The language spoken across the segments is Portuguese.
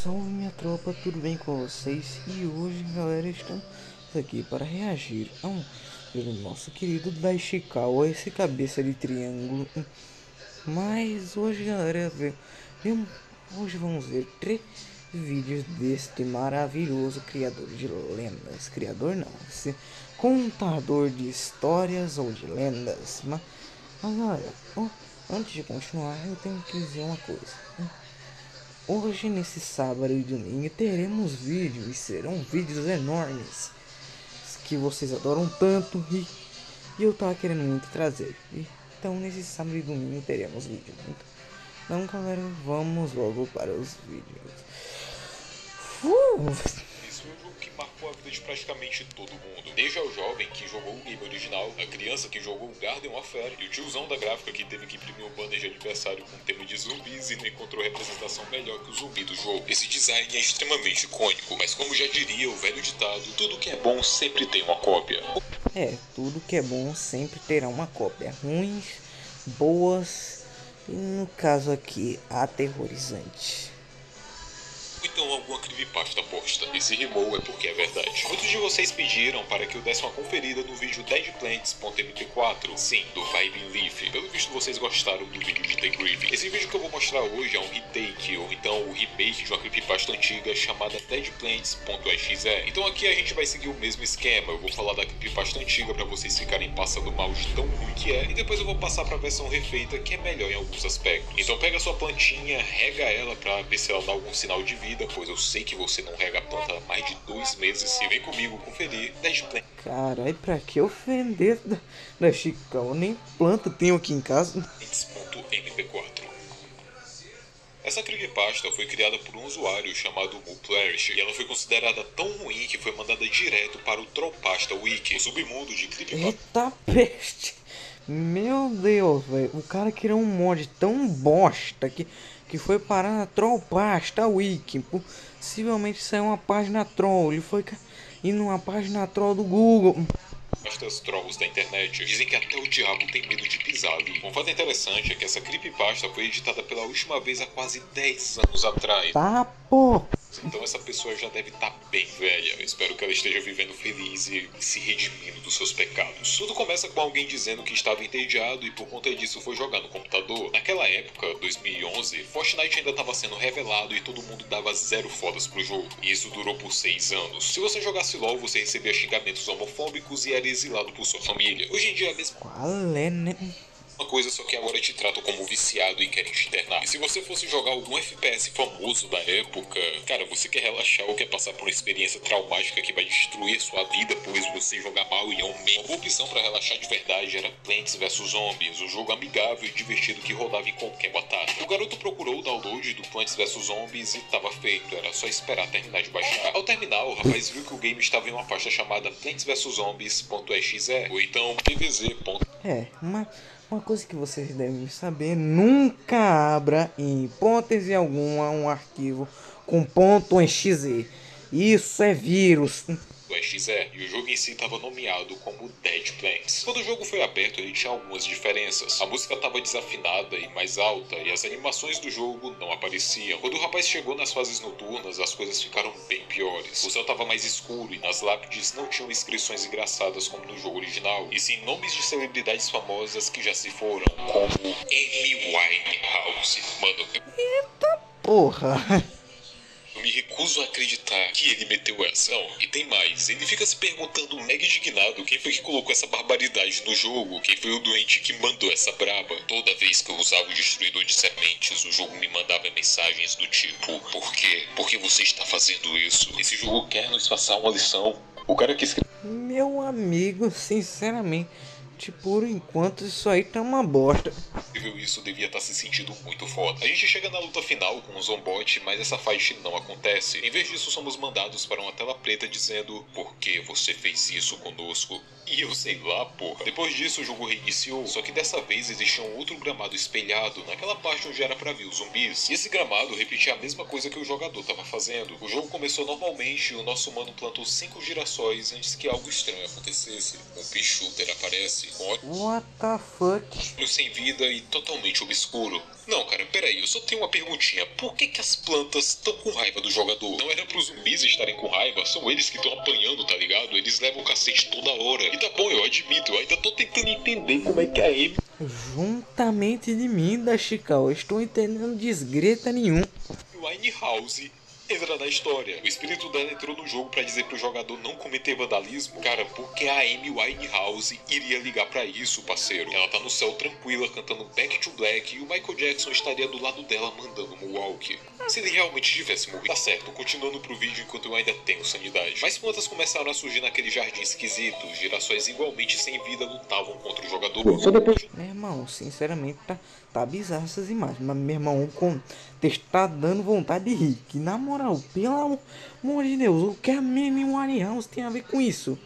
Salve minha tropa, tudo bem com vocês? E hoje, galera, estamos aqui para reagir a um vídeo do nosso querido Daishikawa, esse cabeça de triângulo. Mas hoje, galera, hoje vamos ver 3 vídeos deste maravilhoso criador de lendas. Criador não, esse contador de histórias ou de lendas. Mas galera, antes de continuar, eu tenho que dizer uma coisa. Hoje, nesse sábado e domingo, teremos vídeos e serão vídeos enormes que vocês adoram tanto e eu tava querendo muito trazer. Então, nesse sábado e domingo teremos vídeos. Então, galera, vamos logo para os vídeos. Esse foi um jogo que marcou a vida de praticamente todo mundo. Desde o jovem que jogou o game original, a criança que jogou o Garden Warfare e o tiozão da gráfica que teve que imprimir um banner de aniversário com tema de zumbis e não encontrou representação melhor que o zumbi do jogo. Esse design é extremamente icônico, mas como já diria o velho ditado, tudo que é bom sempre tem uma cópia. Tudo que é bom sempre terá uma cópia. Ruins, boas e, no caso aqui, aterrorizante. Então alguma creepypasta bosta. Esse rimou é porque é verdade. Muitos de vocês pediram para que eu desse uma conferida no vídeo deadplants.mp4. Sim, do Vibing Leaf. Pelo visto vocês gostaram do vídeo de The Grief. Esse vídeo que eu vou mostrar hoje é um retake, ou então o remake de uma creepypasta antiga chamada deadplants.exe. Então aqui a gente vai seguir o mesmo esquema. Eu vou falar da creepypasta antiga para vocês ficarem passando mal de tão ruim que é, e depois eu vou passar para a versão refeita, que é melhor em alguns aspectos. Então pega sua plantinha, rega ela para ver se ela dá algum sinal de vida, pois eu sei que você não rega a planta há mais de 2 meses, e vem comigo conferir Deadplants. Carai, pra que ofender da Chicão? Nem planta tenho aqui em casa. .mp4. Essa creepypasta foi criada por um usuário chamado Muplerish, e ela foi considerada tão ruim que foi mandada direto para o Trollpasta Wiki, o submundo de creepypasta. Eita peste! Meu Deus, velho. O cara criou um mod tão bosta que foi parar na Trollpasta Wiki. Possivelmente saiu uma página troll. Ele foi ir numa página troll do Google. Estas trolls da internet dizem que até o diabo tem medo de pisar ali. Um fato interessante é que essa creepypasta foi editada pela última vez há quase 10 anos atrás. Tá, pô! Então essa pessoa já deve estar bem velha. Eu espero que ela esteja vivendo feliz e se redimindo dos seus pecados. Tudo começa com alguém dizendo que estava entediado e por conta disso foi jogar no computador. Naquela época, 2011, Fortnite ainda estava sendo revelado e todo mundo dava 0 fodas pro jogo. E isso durou por 6 anos. Se você jogasse LOL, você recebia xingamentos homofóbicos e era exilado por sua família. Hoje em dia é a mesma Qual é, né? uma coisa, só que agora te tratam como viciado e querem te internar. E se você fosse jogar algum FPS famoso da época, cara, você quer relaxar ou quer passar por uma experiência traumática que vai destruir sua vida, pois você jogar mal e é um meme. Uma boa opção pra relaxar de verdade era Plants vs Zombies, um jogo amigável e divertido que rodava em qualquer batata. O garoto procurou o download do Plants vs Zombies e tava feito, era só esperar terminar de baixar. Ao terminar, o rapaz viu que o game estava em uma pasta chamada Plants vs Zombies.exe, ou então pvz. Uma coisa que vocês devem saber: nunca abra em hipótese alguma um arquivo com .exe. Isso é vírus. Do exe, e o jogo em si estava nomeado como Dead Plants. Quando o jogo foi aberto, ele tinha algumas diferenças. A música estava desafinada e mais alta, e as animações do jogo não apareciam. Quando o rapaz chegou nas fases noturnas, as coisas ficaram bem piores. O céu estava mais escuro e nas lápides não tinham inscrições engraçadas como no jogo original, e sim nomes de celebridades famosas que já se foram, como Amy Winehouse. Mano, Porra. eu me recuso a acreditar que ele meteu essa. Não, e tem mais. Ele fica se perguntando mega indignado quem foi que colocou essa barbaridade no jogo, quem foi o doente que mandou essa braba. Toda vez que eu usava o destruidor de sementes, o jogo me mandava mensagens do tipo: por quê? Por que você está fazendo isso? Esse jogo quer nos passar uma lição. O cara que escreveu Meu amigo, sinceramente, por enquanto isso aí tá uma bosta. isso devia estar se sentindo muito foda. A gente chega na luta final com o Zombot, mas essa fight não acontece. Em vez disso, somos mandados para uma tela preta dizendo: por que você fez isso conosco? E eu sei lá, porra. Depois disso, o jogo reiniciou, só que dessa vez existia um outro gramado espelhado naquela parte onde era pra ver os zumbis. E esse gramado repetia a mesma coisa que o jogador tava fazendo. O jogo começou normalmente e o nosso humano plantou 5 girassóis antes que algo estranho acontecesse. Um P-Shooter aparece com What the fuck? olhos sem vida e totalmente obscuro. Não, cara, peraí, eu só tenho uma perguntinha. Por que as plantas estão com raiva do jogador? Não era pros zumbis estarem com raiva? São eles que estão apanhando, tá ligado? Eles levam o cacete toda hora. E tá bom, eu admito, eu ainda tô tentando entender como é que a Amy... Juntamente de mim da Chical, eu estou entendendo desgreta nenhum. Winehouse entra na história. O espírito dela entrou no jogo pra dizer pro jogador não cometer vandalismo. Cara, porque a Amy Winehouse iria ligar pra isso, parceiro? Ela tá no céu tranquila, cantando Back to Black, e o Michael Jackson estaria do lado dela mandando Moonwalk. Se ele realmente tivesse morrido. Tá certo, continuando pro vídeo enquanto eu ainda tenho sanidade. Mais plantas começaram a surgir naquele jardim esquisito. Girassóis igualmente sem vida lutavam contra o jogador. Só depois... Meu irmão, sinceramente tá bizarro essas imagens. Mas meu irmão, o contexto tá dando vontade de rir. Que na moral, pelo amor de Deus, o que a Amy Winehouse tem a ver com isso?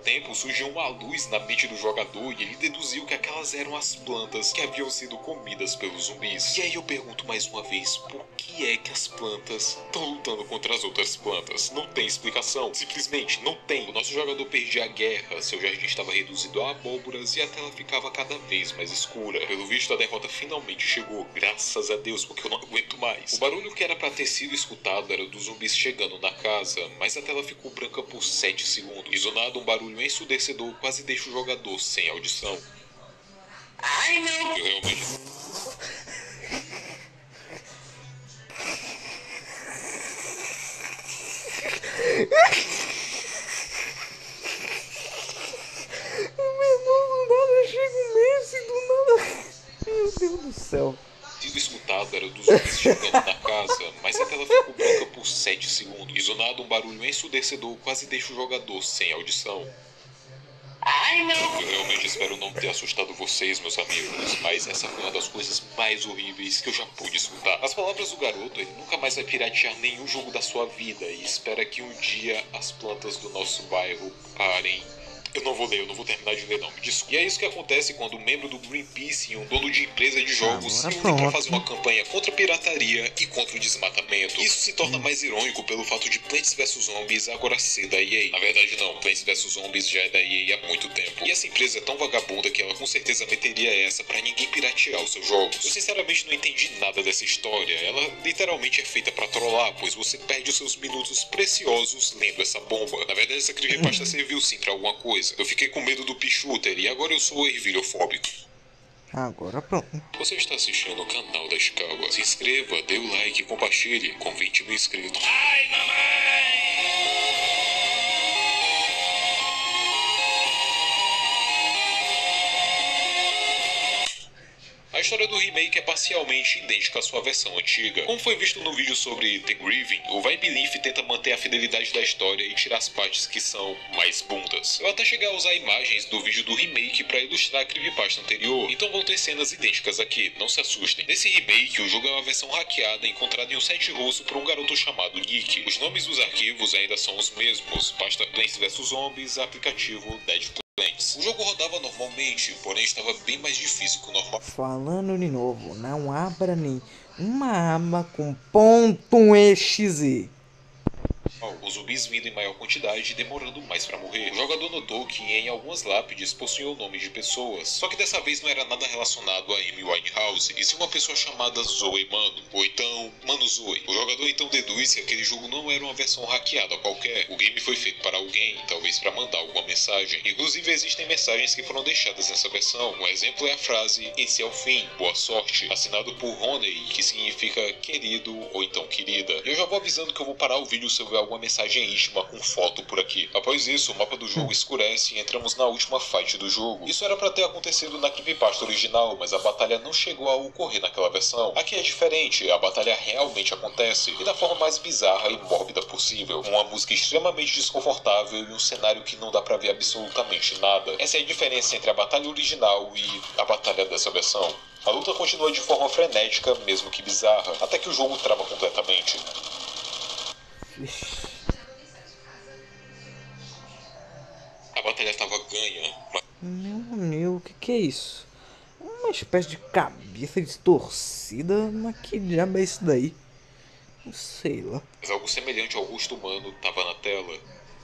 Tempo surgiu uma luz na mente do jogador e ele deduziu que aquelas eram as plantas que haviam sido comidas pelos zumbis. E aí eu pergunto mais uma vez, por que é que as plantas estão lutando contra as outras plantas? Não tem explicação, simplesmente não tem. O nosso jogador perdia a guerra, seu jardim estava reduzido a abóboras e a tela ficava cada vez mais escura. Pelo visto a derrota finalmente chegou, graças a Deus, porque eu não aguento mais. O barulho que era pra ter sido escutado era dos zumbis chegando na casa, mas a tela ficou branca por 7 segundos. Isonado, um barulho ensurdecedor quase deixa o jogador sem audição. Ai, não! Eu realmente... Meu irmão, do nada chega um mês e do nada... Meu Deus do céu. sido escutado era dos zumbis chegando na casa, mas a tela ficou branca por 7 segundos. Isonado, um barulho ensurdecedor quase deixa o jogador sem audição. Ai, não! Eu realmente espero não ter assustado vocês, meus amigos, mas essa foi uma das coisas mais horríveis que eu já pude escutar. As palavras do garoto, ele nunca mais vai piratear nenhum jogo da sua vida e espera que um dia as plantas do nosso bairro parem. Eu não vou ler, eu não vou terminar de ler não, me desculpe. E é isso que acontece quando um membro do Greenpeace e um dono de empresa de jogos se unem para fazer uma campanha contra a pirataria e contra o desmatamento. Isso se torna mais irônico pelo fato de Plants vs Zombies agora ser da EA. Na verdade não, Plants vs Zombies já é da EA há muito tempo. E essa empresa é tão vagabunda que ela com certeza meteria essa para ninguém piratear os seus jogos. Eu sinceramente não entendi nada dessa história. Ela literalmente é feita para trollar, pois você perde os seus minutos preciosos lendo essa bomba. Na verdade essa creepypasta serviu sim para alguma coisa. Eu fiquei com medo do Pichuter e agora eu sou ervilhofóbico. Agora pronto. Você está assistindo o canal da Chicago. Se inscreva, dê o like e compartilhe. Com 20 mil inscritos. Ai, mamãe! A história do remake é parcialmente idêntica à sua versão antiga. Como foi visto no vídeo sobre The Grieving, o Vibe Leaf tenta manter a fidelidade da história e tirar as partes que são mais bundas. Eu até cheguei a usar imagens do vídeo do remake para ilustrar a creepypasta anterior, então vão ter cenas idênticas aqui, não se assustem. Nesse remake, o jogo é uma versão hackeada encontrada em um site russo por um garoto chamado Nick. Os nomes dos arquivos ainda são os mesmos, pasta Plants vs Zombies, aplicativo Dead Plants. O jogo rodava normalmente, porém estava bem mais difícil que o normal. Falando de novo, não abra nem uma aba com .exe. Os zumbis vindo em maior quantidade e demorando mais pra morrer. O jogador notou que em algumas lápides possuíam nomes de pessoas, só que dessa vez não era nada relacionado a Amy Winehouse, e sim uma pessoa chamada Zoe Mano, ou então Mano Zoe. O jogador então deduz que aquele jogo não era uma versão hackeada qualquer. O game foi feito para alguém, talvez para mandar alguma mensagem. Inclusive existem mensagens que foram deixadas nessa versão. Um exemplo é a frase "Esse é o fim, boa sorte", assinado por Roney, que significa querido ou então querida. E eu já vou avisando que eu vou parar o vídeo se eu ver alguma mensagem íntima com foto por aqui. Após isso, o mapa do jogo escurece e entramos na última fight do jogo. Isso era para ter acontecido na creepypasta original, mas a batalha não chegou a ocorrer naquela versão. Aqui é diferente, a batalha realmente acontece, e da forma mais bizarra e mórbida possível. Uma música extremamente desconfortável e um cenário que não dá pra ver absolutamente nada. Essa é a diferença entre a batalha original e a batalha dessa versão. A luta continua de forma frenética, mesmo que bizarra, até que o jogo trava completamente. A batalha estava ganha, mas... Meu amigo, o que é isso? Uma espécie de cabeça distorcida, mas que diabo é isso daí? Não sei lá. Mas algo semelhante ao rosto humano estava na tela.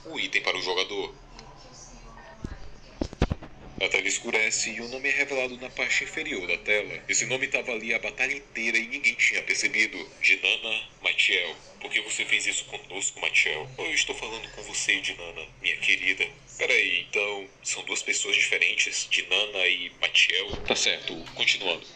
Um item para o jogador. A tela escurece e o nome é revelado na parte inferior da tela. Esse nome estava ali a batalha inteira e ninguém tinha percebido. Dinana Maciel. Por que você fez isso conosco, Maciel? Eu estou falando com você, Dinana, minha querida. Peraí, então, são duas pessoas diferentes? Dinana e Maciel? Tá certo, continuando.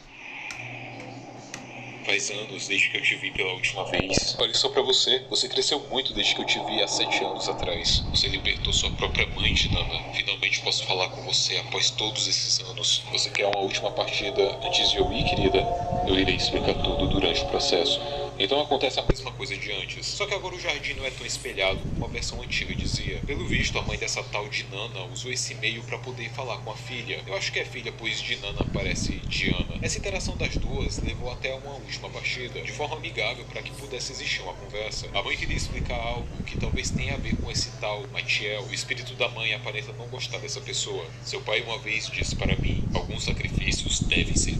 Faz anos desde que eu te vi pela última vez. Olha só pra você, você cresceu muito desde que eu te vi há 7 anos atrás. Você libertou sua própria mãe, Dinana. Finalmente posso falar com você após todos esses anos. Você quer uma última partida antes de eu ir, querida? Eu irei explicar tudo durante o processo. Então acontece a mesma coisa de antes. Só que agora o jardim não é tão espelhado como a versão antiga dizia. Pelo visto, a mãe dessa tal Dinana usou esse meio pra poder falar com a filha. Eu acho que é filha, pois Dinana parece Diana. Essa interação das duas levou até uma última partida, de forma amigável para que pudesse existir uma conversa. A mãe queria explicar algo que talvez tenha a ver com esse tal Maciel. O espírito da mãe aparenta não gostar dessa pessoa. Seu pai uma vez disse para mim, alguns sacrifícios devem ser.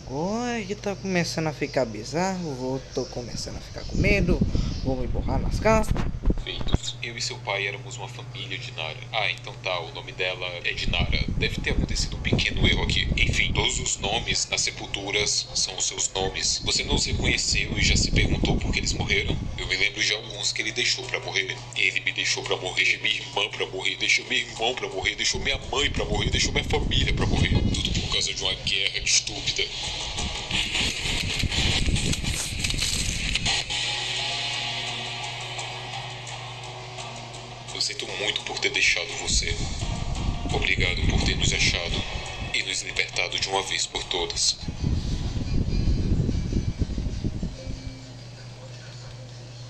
Agora que tá começando a ficar bizarro, tô começando a ficar com medo, vou me borrar nas costas. Feitos. Eu e seu pai éramos uma família de Nara. Ah, então tá, o nome dela é Dinara. Deve ter acontecido um pequeno erro aqui. Enfim, todos os nomes nas sepulturas são os seus nomes. Você não os reconheceu e já se perguntou por que eles morreram? Eu me lembro de alguns que ele deixou pra morrer. Ele me deixou pra morrer, deixou minha irmã pra morrer, deixou meu irmão pra morrer, deixou minha mãe pra morrer, deixou minha família pra morrer. Tudo por causa de uma guerra estúpida. Eu sinto muito por ter deixado você. Obrigado por ter nos achado e nos libertado de uma vez por todas.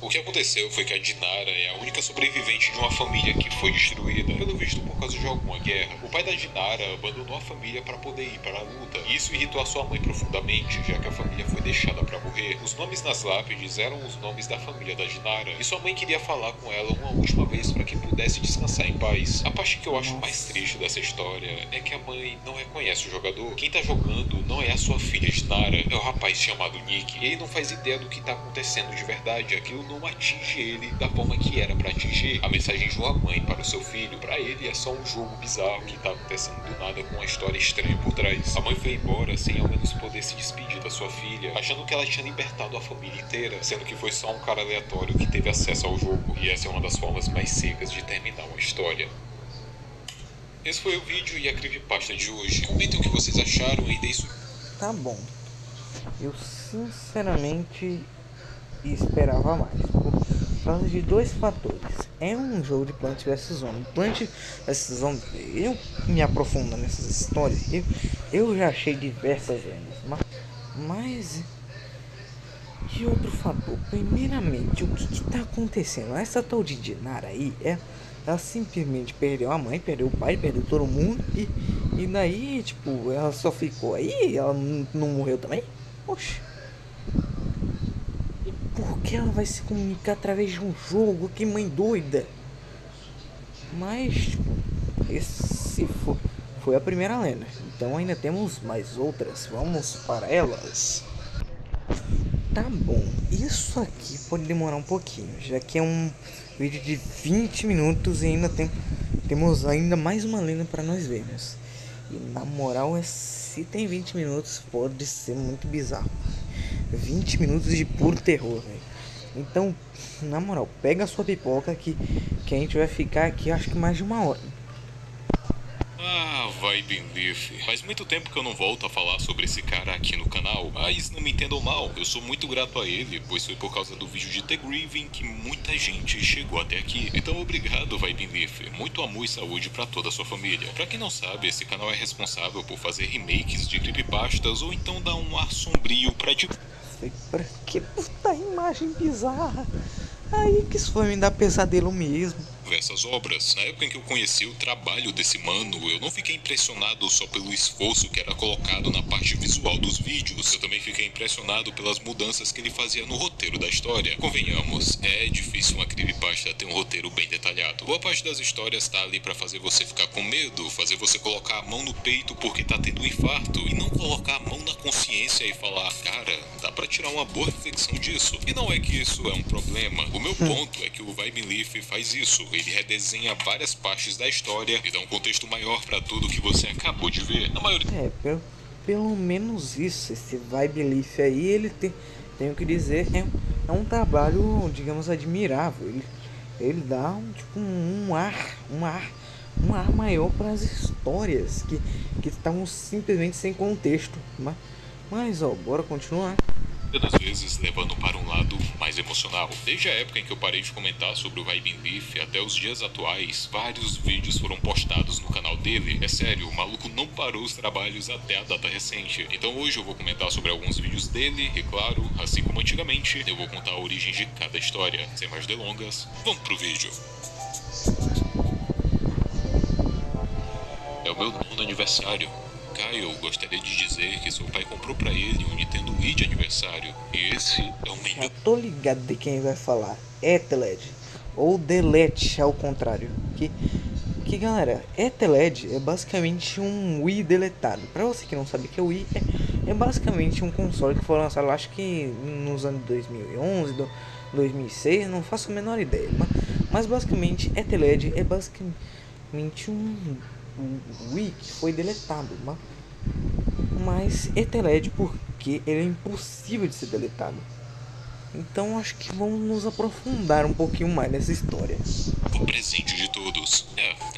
O que aconteceu foi que a Dinara é a única sobrevivente de uma família que foi destruída, pelo visto por causa de alguma guerra. O pai da Dinara abandonou a família para poder ir para a luta, e isso irritou a sua mãe profundamente, já que a família foi deixada para morrer. Os nomes nas lápides eram os nomes da família da Dinara, e sua mãe queria falar com ela uma última vez para que pudesse descansar em paz. A parte que eu acho mais triste dessa história é que a mãe não reconhece o jogador. Quem tá jogando não é a sua filha Dinara, é o rapaz chamado Nick, e ele não faz ideia do que tá acontecendo de verdade. Aquilo não atinge ele da forma que era pra atingir. A mensagem de uma mãe para o seu filho, pra ele é só um jogo bizarro que tá acontecendo do nada com uma história estranha por trás. A mãe foi embora sem ao menos poder se despedir da sua filha, achando que ela tinha libertado a família inteira, sendo que foi só um cara aleatório que teve acesso ao jogo. E essa é uma das formas mais secas de terminar uma história. Esse foi o vídeo e a creepypasta de hoje. Comentem o que vocês acharam e deem Tá bom, eu sinceramente esperava mais, por causa de dois fatores. É um jogo de Plants vs Zombies. Plants vs Zombies, eu me aprofundando nessas histórias, eu já achei diversas lendas, mas e outro fator, primeiramente, o que tá acontecendo? Essa tal de Dinara aí, ela simplesmente perdeu a mãe, perdeu o pai, perdeu todo mundo, e daí, tipo, ela só ficou aí, ela não morreu também? Oxe, por que ela vai se comunicar através de um jogo? Que mãe doida! Mas, tipo, esse foi a primeira lenda, então ainda temos mais outras, vamos para elas. Tá bom, isso aqui pode demorar um pouquinho, já que é um vídeo de 20 minutos e ainda temos ainda mais uma lenda para nós vermos. E na moral, se tem 20 minutos, pode ser muito bizarro. 20 minutos de puro terror, velho. Então, na moral, pega a sua pipoca que a gente vai ficar aqui, acho que mais de uma hora. Ah, Vibe Leaf. Faz muito tempo que eu não volto a falar sobre esse cara aqui no canal, mas não me entendam mal, eu sou muito grato a ele, pois foi por causa do vídeo de The Grieving que muita gente chegou até aqui. Então obrigado, Vibe Leaf. Muito amor e saúde pra toda a sua família. Pra quem não sabe, esse canal é responsável por fazer remakes de creepypastas ou então dar um ar sombrio pra Pra que puta imagem bizarra? Aí que isso foi me dar pesadelo mesmo. Diversas obras. Na época em que eu conheci o trabalho desse mano, eu não fiquei impressionado só pelo esforço que era colocado na parte visual dos vídeos. Eu também fiquei impressionado pelas mudanças que ele fazia no roteiro roteiro da história. Convenhamos, é difícil uma creepypasta ter um roteiro bem detalhado. Boa parte das histórias tá ali pra fazer você ficar com medo, fazer você colocar a mão no peito porque tá tendo um infarto, e não colocar a mão na consciência e falar, cara, dá pra tirar uma boa reflexão disso. E não é que isso é um problema. O meu ponto é que o Vibin Leaf faz isso. Ele redesenha várias partes da história e dá um contexto maior pra tudo que você acabou de ver. A maioria... Pelo menos isso, esse Vibe Leaf aí, ele tem, tenho que dizer, é um trabalho, digamos, admirável. Ele dá um ar maior para as histórias que estavam simplesmente sem contexto. Mas ó, bora continuar. das vezes levando para um lado mais emocional. Desde a época em que eu parei de comentar sobre o Vibin Leaf até os dias atuais, vários vídeos foram postados no canal dele. É sério, o maluco não parou os trabalhos até a data recente. Então hoje eu vou comentar sobre alguns vídeos dele e, claro, assim como antigamente, eu vou contar a origem de cada história. Sem mais delongas, vamos pro vídeo. É o meu 9º aniversário. Kyle gostaria de dizer que seu pai comprou pra ele um Nintendo Wii de aniversário. E esse é o melhor. Já tô ligado de quem vai falar. Ethelred. Ou Delete, ao contrário. Que galera, Ethelred é basicamente um Wii deletado. Pra você que não sabe o que é o Wii, é basicamente um console que foi lançado, acho que nos anos 2011, 2006, não faço a menor ideia. Mas basicamente, Ethelred é basicamente um Wii que foi deletado. Mas Ethelred porque ele é impossível de ser deletado. Então acho que vamos nos aprofundar um pouquinho mais nessa história. O presente de todos.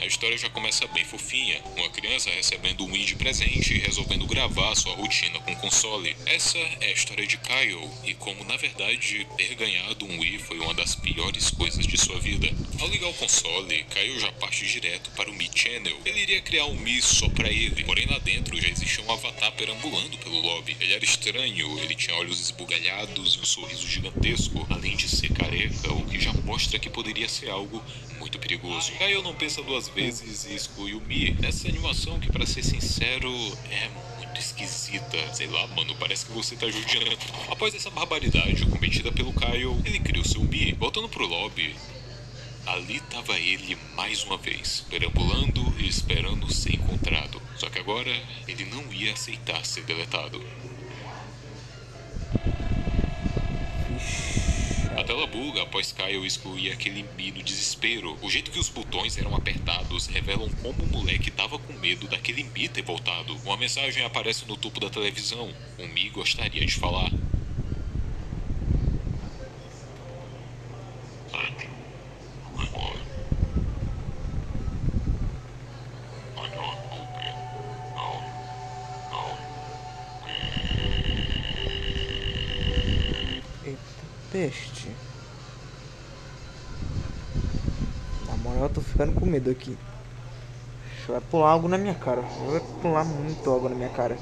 A história já começa bem fofinha. Uma criança recebendo um Wii de presente e resolvendo gravar sua rotina com o console. Essa é a história de Kyle, e como na verdade ter ganhado um Wii foi uma das piores coisas de sua vida. Ao ligar o console, Kyle já parte direto para o Mi Channel. Ele iria criar um Mi só pra ele, porém lá dentro já existia um avatar perambulando pelo lobby. Ele era estranho, ele tinha olhos esbugalhados e um sorriso gigantesco, além de ser careca, o que já mostra que poderia ser algo muito perigoso. Kyle não pensa duas vezes e exclui o Mi. Essa animação que, pra ser sincero, é muito esquisita. Sei lá, mano, parece que você tá judiando. Após essa barbaridade cometida pelo Kyle, ele cria o seu Mi. Voltando pro lobby, ali tava ele mais uma vez, perambulando e esperando ser encontrado. Só que agora, ele não ia aceitar ser deletado. A tela buga após Kyle excluir aquele Mi no desespero. O jeito que os botões eram apertados revelam como o moleque tava com medo daquele Mi ter voltado. Uma mensagem aparece no topo da televisão. O Mi gostaria de falar. Peste. Na moral, eu tô ficando com medo aqui. Vai pular algo na minha cara. Vai pular muito algo na minha cara.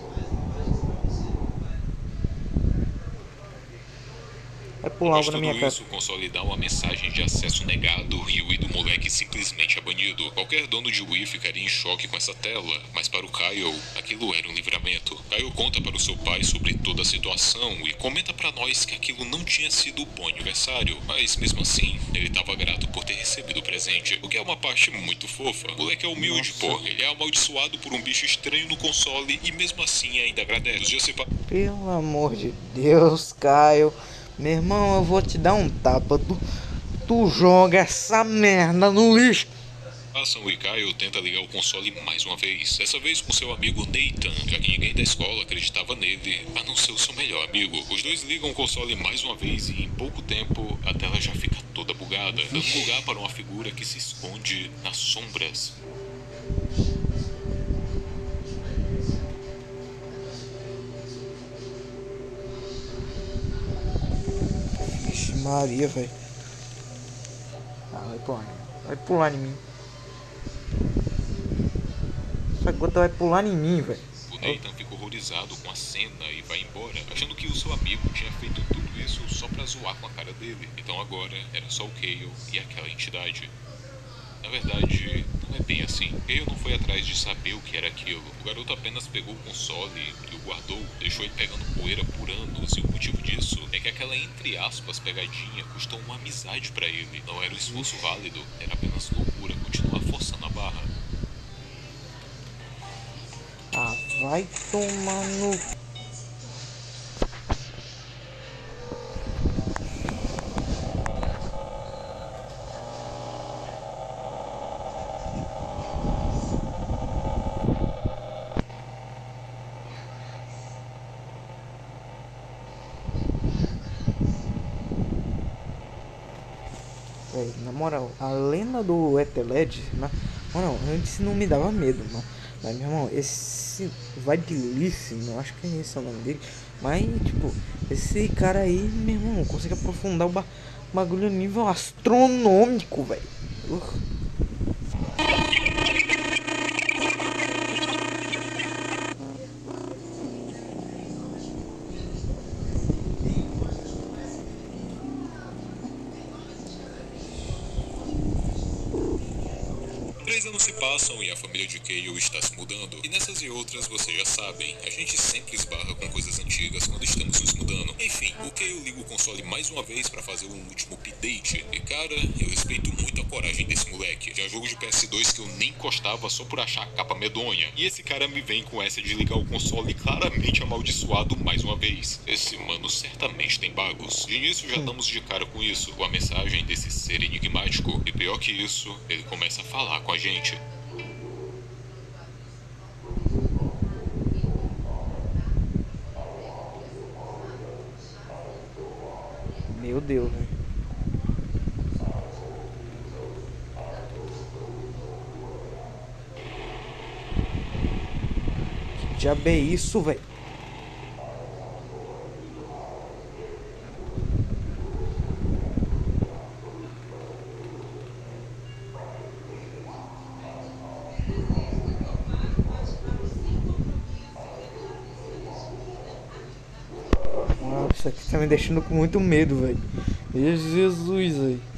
Vai pular algo na minha cara. Isso, o console dá uma mensagem de acesso negado e o Wii do moleque simplesmente é banido. Qualquer dono de Wii ficaria em choque com essa tela, mas para o Kyle, aquilo era um livramento. Kyle conta para o seu pai sobre toda a situação e comenta para nós que aquilo não tinha sido um bom aniversário, mas mesmo assim, ele estava grato por ter recebido o presente, o que é uma parte muito fofa. O moleque é humilde, pô, ele é amaldiçoado por um bicho estranho no console e mesmo assim ainda agradece. Os dias se Pelo amor de Deus, Kyle. Meu irmão, eu vou te dar um tapa. Tu joga essa merda no lixo. O Kyle tenta ligar o console mais uma vez, dessa vez com seu amigo Nathan, já que ninguém da escola acreditava nele, a não ser o seu melhor amigo. Os dois ligam o console mais uma vez e em pouco tempo a tela já fica toda bugada, dando lugar para uma figura que se esconde nas sombras. Vixe Maria, velho. Vai pular em mim. Essa gota vai pular em mim, velho. O Nathan fica horrorizado com a cena e vai embora, achando que o seu amigo tinha feito tudo isso só pra zoar com a cara dele. Então agora era só o Kyle e aquela entidade. Na verdade, não é bem assim. Keio não foi atrás de saber o que era aquilo. O garoto apenas pegou o console e o guardou, deixou ele pegando poeira por anos, e o motivo disso é que aquela entre aspas pegadinha custou uma amizade pra ele. Não era um esforço válido, era apenas loucura continuar forçando a barra. Ah, vai tomar no... Véi, na moral, a lenda do Eteled, mano, antes não me dava medo, mano. Mas, meu irmão, esse Vadilíssimo, eu acho que esse é o nome dele. Mas, tipo, esse cara aí, meu irmão, consegue aprofundar o bagulho a nível astronômico, velho. Três anos se passam e a família de Keio está se mudando. E nessas e outras, vocês já sabem, a gente sempre esbarra com coisas antigas quando estamos nos mudando. Enfim, o Keio liga o console mais uma vez para fazer um último update. E cara, eu respeito muito a coragem desse moleque. Já jogo de PS2 que eu nem encostava só por achar a capa medonha. E esse cara me vem com essa de ligar o console claramente amaldiçoado mais uma vez. Esse mano certamente tem bagos. De início já damos de cara com isso, com a mensagem desse ser enigmático. E pior que isso, ele começa a falar com a gente. Meu Deus, velho. Que diabo é isso, velho? Nossa, isso aqui tá me deixando com muito medo, velho. Jesus, velho.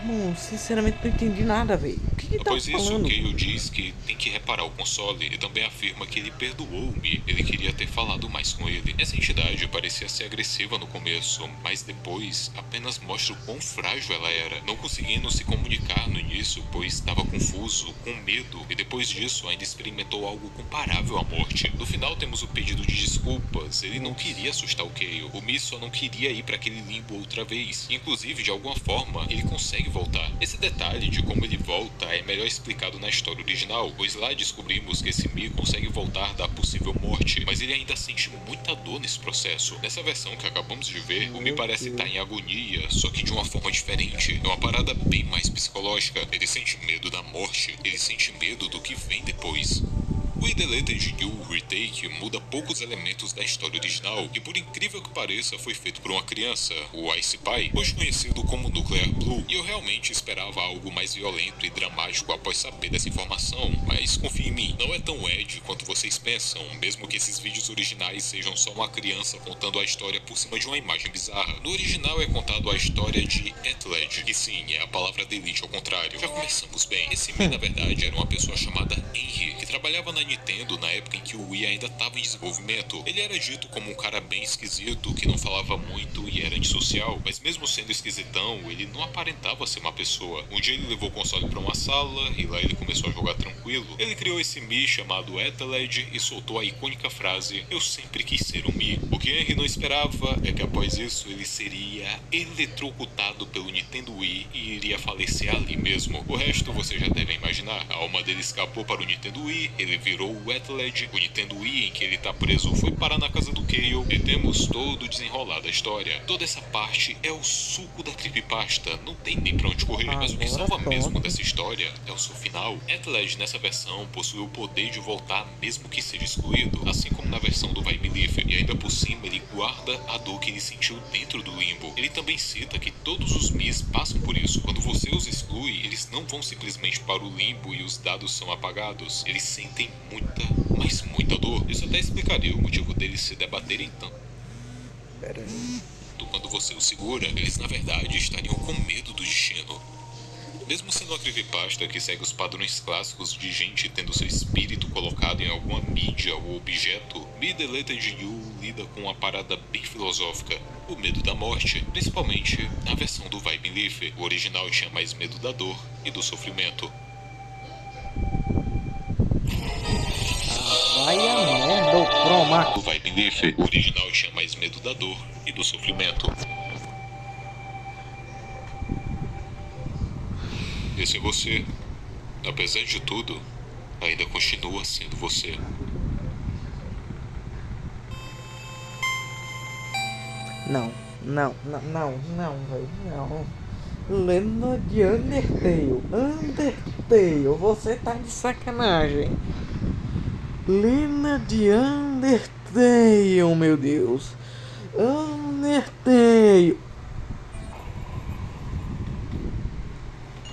Irmão, sinceramente não entendi nada, velho. O que tá Após isso, falando? Keio diz que tem que reparar o console e também afirma que ele perdoou o Mi. Ele queria ter falado mais com ele. Essa entidade parecia ser agressiva no começo, mas depois apenas mostra o quão frágil ela era, não conseguindo se comunicar no início, pois estava confuso, com medo, e depois disso ainda experimentou algo comparável à morte. No final temos o pedido de desculpas. Ele não queria assustar o Keio. O Mi só não queria ir para aquele limbo outra vez. Inclusive, de alguma forma, ele consegue voltar. Esse detalhe de como ele volta é melhor explicado na história original, pois lá descobrimos que esse Mi consegue voltar da possível morte, mas ele ainda sente muita dor nesse processo. Nessa versão que acabamos de ver, o Mi parece estar em agonia, só que de uma forma diferente. É uma parada bem mais psicológica. Ele sente medo da morte, ele sente medo do que vem depois. O Deleted New Retake muda poucos elementos da história original, e por incrível que pareça foi feito por uma criança, o Ice Pie, hoje conhecido como Nuclear Blue, e eu realmente esperava algo mais violento e dramático após saber dessa informação, mas confie em mim, não é tão Ed quanto vocês pensam, mesmo que esses vídeos originais sejam só uma criança contando a história por cima de uma imagem bizarra. No original é contado a história de Etled, que sim, é a palavra delete ao contrário. Já começamos bem, esse Mi na verdade era uma pessoa chamada Henry, que trabalhava na Nintendo na época em que o Wii ainda estava em desenvolvimento. Ele era dito como um cara bem esquisito, que não falava muito e era antissocial, mas mesmo sendo esquisitão, ele não aparentava ser uma pessoa. Um dia ele levou o console para uma sala e lá ele começou a jogar tranquilo. Ele criou esse Mi chamado Eteled e soltou a icônica frase: "Eu sempre quis ser um Mi". O que Henry não esperava é que após isso ele seria eletrocutado pelo Nintendo Wii e iria falecer ali mesmo. O resto você já deve imaginar. A alma dele escapou para o Nintendo Wii, ele virou tirou o Ethelred, o Nintendo Wii em que ele tá preso foi parar na casa do Kayle e temos todo o desenrolar da história. Toda essa parte é o suco da creepypasta, não tem nem pra onde correr. Mas o que salva mesmo dessa história é o seu final. Ethelred nessa versão possui o poder de voltar mesmo que seja excluído, assim como na versão do Vibely Leaf, e ainda por cima ele guarda a dor que ele sentiu dentro do limbo. Ele também cita que todos os Mis passam por isso. Quando você os exclui, eles não vão simplesmente para o limbo e os dados são apagados. Eles sentem muita, mas muita dor. Isso até explicaria o motivo deles se debaterem tanto. Pera aí. Quando você os segura, eles na verdade estariam com medo do destino. Mesmo sendo uma creepypasta que segue os padrões clássicos de gente tendo seu espírito colocado em alguma mídia ou objeto, Me Deleted You lida com uma parada bem filosófica, o medo da morte, principalmente na versão do Vibely Leaf. O original tinha mais medo da dor e do sofrimento. Vai a merda, o Chroma. O Vibely Leaf, o original tinha mais medo da dor e do sofrimento. Esse é você. Apesar de tudo, ainda continua sendo você. Não, velho, não. Lenda de Undertale, você tá de sacanagem. Lenda de Undertale, meu Deus. Undertale.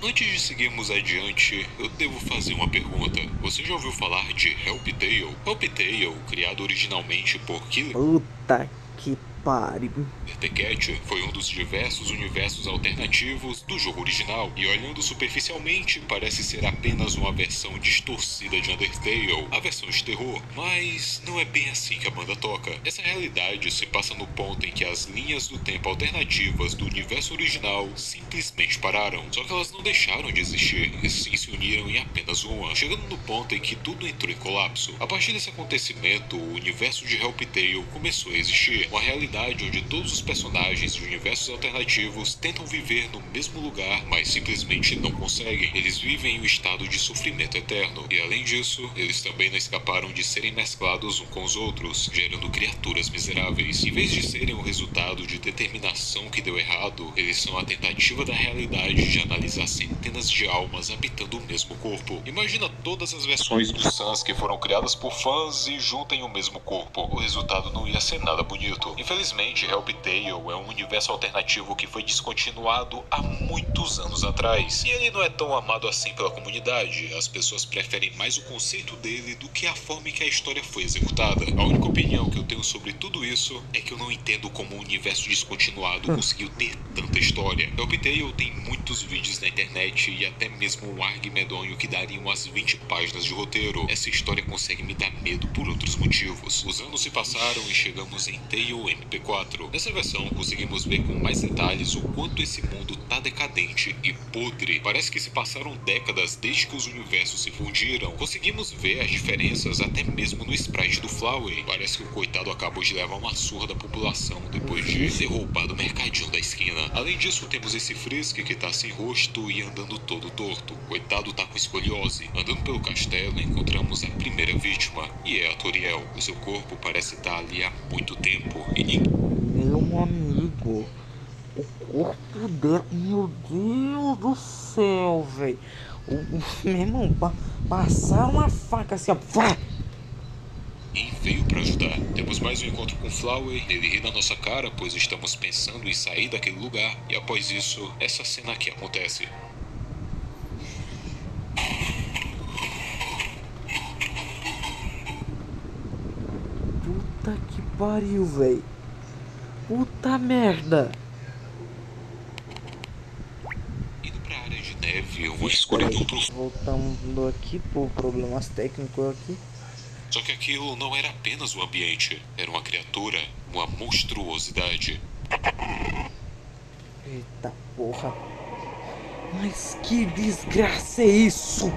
Antes de seguirmos adiante, eu devo fazer uma pergunta. Você já ouviu falar de Helptale? Helptale, criado originalmente por Killer Puta que pariu. The Cat, foi um dos diversos universos alternativos do jogo original, e olhando superficialmente, parece ser apenas uma versão distorcida de Undertale, a versão de terror. Mas não é bem assim que a banda toca. Essa realidade se passa no ponto em que as linhas do tempo alternativas do universo original simplesmente pararam. Só que elas não deixaram de existir, e sim se uniram em apenas uma, chegando no ponto em que tudo entrou em colapso. A partir desse acontecimento, o universo de Helptale começou a existir, uma realidade onde todos os personagens de universos alternativos tentam viver no mesmo lugar, mas simplesmente não conseguem. Eles vivem em um estado de sofrimento eterno, e além disso, eles também não escaparam de serem mesclados uns com os outros, gerando criaturas miseráveis. Em vez de serem o resultado de determinação que deu errado, eles são a tentativa da realidade de analisar centenas de almas habitando o mesmo corpo. Imagina todas as versões dos Sans que foram criadas por fãs e juntem o mesmo corpo. O resultado não ia ser nada bonito. Infelizmente, Helptale é um universo alternativo que foi descontinuado há muitos anos atrás. E ele não é tão amado assim pela comunidade. As pessoas preferem mais o conceito dele do que a forma em que a história foi executada. A única opinião que eu tenho sobre tudo isso é que eu não entendo como um universo descontinuado conseguiu ter tanta história. Helptale tem muitos vídeos na internet e até mesmo um ARG medonho que daria umas 20 páginas de roteiro. Essa história consegue me dar medo por outros motivos. Os anos se passaram e chegamos em Tale MP4. Nessa versão, conseguimos ver com mais detalhes o quanto esse mundo tá decadente e podre. Parece que se passaram décadas desde que os universos se fundiram. Conseguimos ver as diferenças até mesmo no sprite do Flowey. Parece que o coitado acabou de levar uma surra da população depois de ter roubado o mercadinho da esquina. Além disso, temos esse Frisk que tá sem rosto e andando todo torto. O coitado tá com escoliose. Andando pelo castelo, encontramos a primeira vítima, e é a Toriel. O seu corpo parece estar ali há muito tempo e Meu amigo, o corpo dela, meu Deus do céu, velho. Meu irmão, passar uma faca assim, ó. Quem veio pra ajudar? Temos mais um encontro com Flowey. Ele ri na nossa cara, pois estamos pensando em sair daquele lugar. E após isso, essa cena aqui acontece. Puta que pariu, velho. Puta merda. Indo pra área de neve, uma escuridão profunda. Voltando aqui por problemas técnicos aqui. Só que aquilo não era apenas o ambiente. Era uma criatura, uma monstruosidade. Eita porra. Mas que desgraça é isso?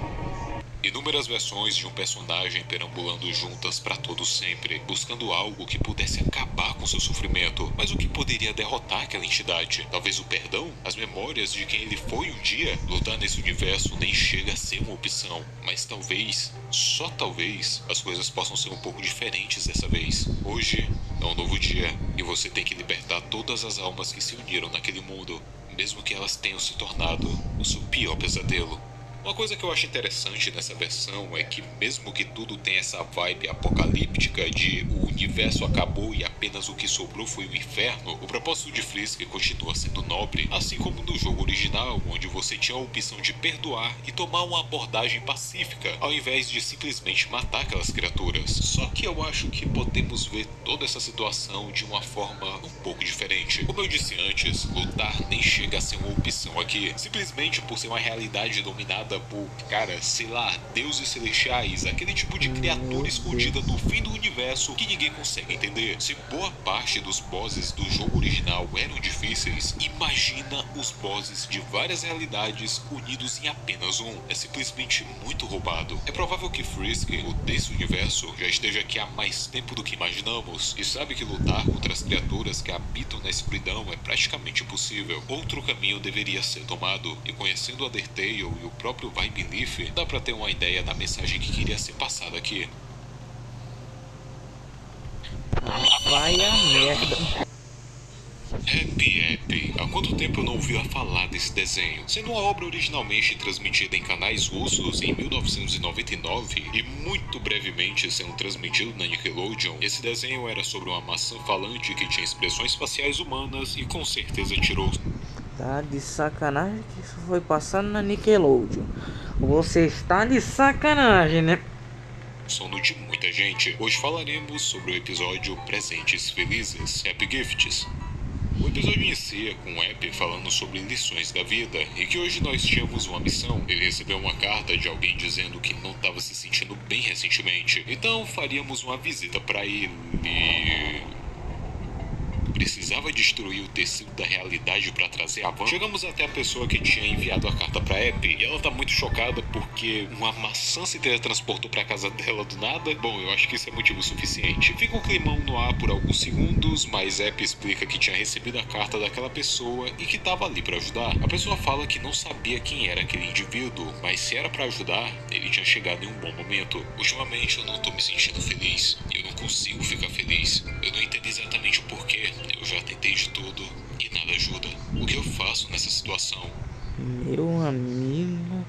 Inúmeras versões de um personagem perambulando juntas para todo sempre, buscando algo que pudesse acabar com seu sofrimento. Mas o que poderia derrotar aquela entidade? Talvez o perdão? As memórias de quem ele foi um dia? Lutar nesse universo nem chega a ser uma opção. Mas talvez, só talvez, as coisas possam ser um pouco diferentes dessa vez. Hoje é um novo dia e você tem que libertar todas as almas que se uniram naquele mundo, mesmo que elas tenham se tornado o seu pior pesadelo. Uma coisa que eu acho interessante nessa versão é que mesmo que tudo tenha essa vibe apocalíptica de o universo acabou e apenas o que sobrou foi o inferno, o propósito de Frisk continua sendo nobre, assim como no jogo original, onde você tinha a opção de perdoar e tomar uma abordagem pacífica, ao invés de simplesmente matar aquelas criaturas. Só que eu acho que podemos ver toda essa situação de uma forma um pouco diferente. Como eu disse antes, lutar nem chega a ser uma opção aqui, simplesmente por ser uma realidade dominada por, cara, sei lá, deuses celestiais, aquele tipo de criatura escondida no fim do universo que ninguém consegue entender. Se boa parte dos bosses do jogo original eram difíceis, imagina os bosses de várias realidades unidos em apenas um. É simplesmente muito roubado. É provável que Frisk, o desse universo, já esteja aqui há mais tempo do que imaginamos e sabe que lutar contra as criaturas que habitam na escuridão é praticamente impossível. Outro caminho deveria ser tomado, e conhecendo Undertale e o próprio Vibe Leaf, dá pra ter uma ideia da mensagem que queria ser passada aqui. Vai a merda. Happy. Há quanto tempo eu não ouvia falar desse desenho? Sendo uma obra originalmente transmitida em canais russos em 1999 e muito brevemente sendo transmitido na Nickelodeon, esse desenho era sobre uma maçã falante que tinha expressões faciais humanas e com certeza tirou... Tá de sacanagem que isso foi passando na Nickelodeon. Você está de sacanagem, né? sono de muita gente. Hoje falaremos sobre o episódio Presentes Felizes, Happy Gifts. O episódio inicia com o Happy falando sobre lições da vida e que hoje nós tínhamos uma missão. Ele recebeu uma carta de alguém dizendo que não estava se sentindo bem recentemente, então faríamos uma visita para ele. Precisava destruir o tecido da realidade para trazer a van. Chegamos até a pessoa que tinha enviado a carta pra Happy e ela tá muito chocada porque uma maçã se teletransportou pra casa dela do nada. Bom, eu acho que isso é motivo suficiente. Fica um climão no ar por alguns segundos, mas Happy explica que tinha recebido a carta daquela pessoa e que tava ali pra ajudar. A pessoa fala que não sabia quem era aquele indivíduo, mas se era pra ajudar, ele tinha chegado em um bom momento. Ultimamente eu não tô me sentindo feliz. Eu não consigo ficar feliz. Eu não entendo exatamente o porquê. Eu já tentei de tudo e nada ajuda. O que eu faço nessa situação? Meu amigo,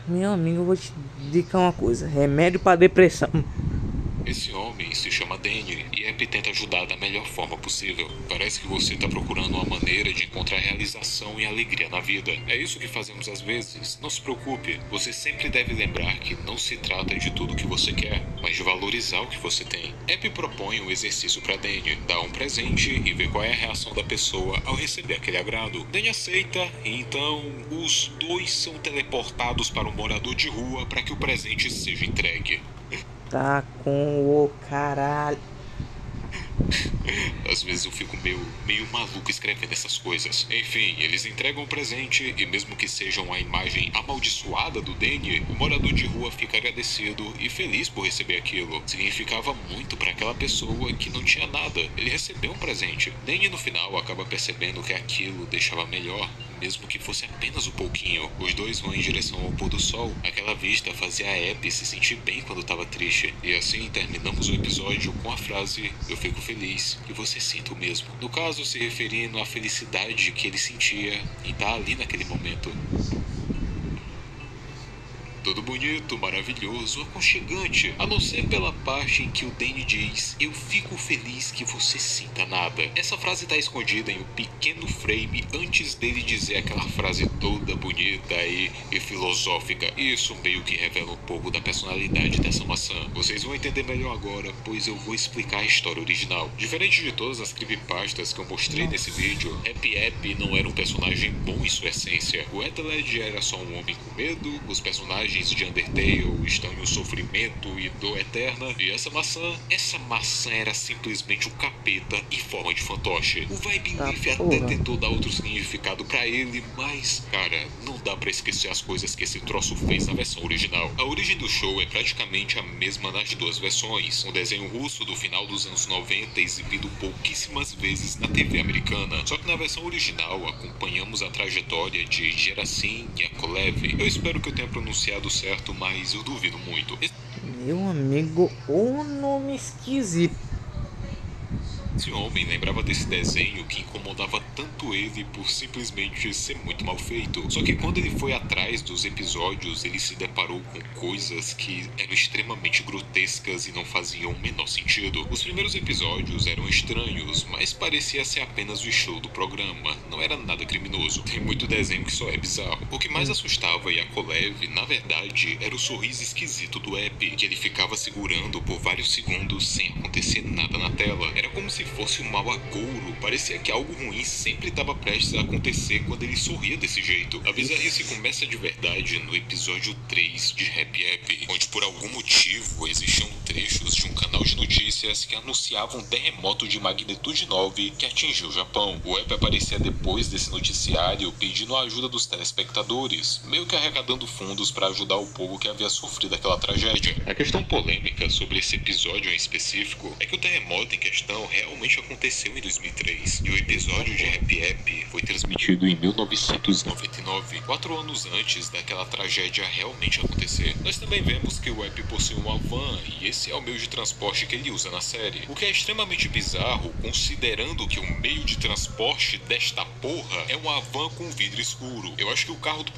eu vou te indicar uma coisa: remédio para depressão. Esse homem se chama Danny e Happy tenta ajudar da melhor forma possível. Parece que você está procurando uma maneira de encontrar realização e alegria na vida. É isso que fazemos às vezes. Não se preocupe, você sempre deve lembrar que não se trata de tudo que você quer, mas de valorizar o que você tem. Happy propõe um exercício para Danny, dá um presente e vê qual é a reação da pessoa ao receber aquele agrado. Danny aceita e então os dois são teleportados para um morador de rua para que o presente seja entregue. Tá com o caralho. Às vezes eu fico meio maluco escrevendo essas coisas. Enfim, eles entregam o presente e mesmo que sejam a imagem amaldiçoada do Danny, o morador de rua fica agradecido e feliz por receber aquilo. Significava muito para aquela pessoa que não tinha nada. Ele recebeu um presente. Danny no final acaba percebendo que aquilo deixava melhor, mesmo que fosse apenas um pouquinho. Os dois vão em direção ao pôr do sol. Aquela vista fazia a Abby se sentir bem quando estava triste. E assim terminamos o episódio com a frase: eu fico feliz que você sinta o mesmo. No caso, se referindo à felicidade que ele sentia em estar ali naquele momento. Tudo bonito, maravilhoso, aconchegante, a não ser pela parte em que o Danny diz: eu fico feliz que você sinta nada. Essa frase está escondida em um pequeno frame antes dele dizer aquela frase toda bonita e filosófica. Isso meio que revela um pouco da personalidade dessa maçã. Vocês vão entender melhor agora, pois eu vou explicar a história original. Diferente de todas as creepypastas que eu mostrei nesse vídeo, Happy não era um personagem bom em sua essência. O Edeled era só um homem com medo, os personagens personagens de Undertale estão em um sofrimento e dor eterna. E essa maçã era simplesmente um capeta em forma de fantoche. O Vibe Leaf até tentou dar outro significado pra ele, mas, cara, não dá pra esquecer as coisas que esse troço fez na versão original. A origem do show é praticamente a mesma nas duas versões. Um desenho russo do final dos anos 90 exibido pouquíssimas vezes na TV americana. Só que na versão original acompanhamos a trajetória de Gerasim Yakolev. Eu espero que eu tenha pronunciado certo, mas eu duvido muito. Meu amigo, o nome esquisito. Esse homem lembrava desse desenho que incomodava tanto ele por simplesmente ser muito mal feito. Só que quando ele foi atrás dos episódios, ele se deparou com coisas que eram extremamente grotescas e não faziam o menor sentido. Os primeiros episódios eram estranhos, mas parecia ser apenas o estilo do programa. Não era nada criminoso. Tem muito desenho que só é bizarro. O que mais assustava Yakolev, na verdade, era o sorriso esquisito do app, que ele ficava segurando por vários segundos sem acontecer nada na tela. Era como se fosse um mau agouro. Parecia que algo ruim sempre estava prestes a acontecer quando ele sorria desse jeito. A bizarrice começa de verdade no episódio 3 de Happy App, onde por algum motivo existiam trechos de um canal de notícias que anunciavam um terremoto de magnitude 9 que atingiu o Japão. O app aparecia depois desse noticiário pedindo a ajuda dos telespectadores, meio que arrecadando fundos para ajudar o povo que havia sofrido aquela tragédia. A questão polêmica sobre esse episódio em específico é que o terremoto em questão realmente aconteceu em 2003 e o episódio de Happy App foi transmitido em 1999, 4 anos antes daquela tragédia realmente acontecer. Nós também vemos que o app possui uma van e esse é o meio de transporte que ele usa na série, o que é extremamente bizarro considerando que o meio de transporte desta porra é uma van com vidro escuro. Eu acho que o carro do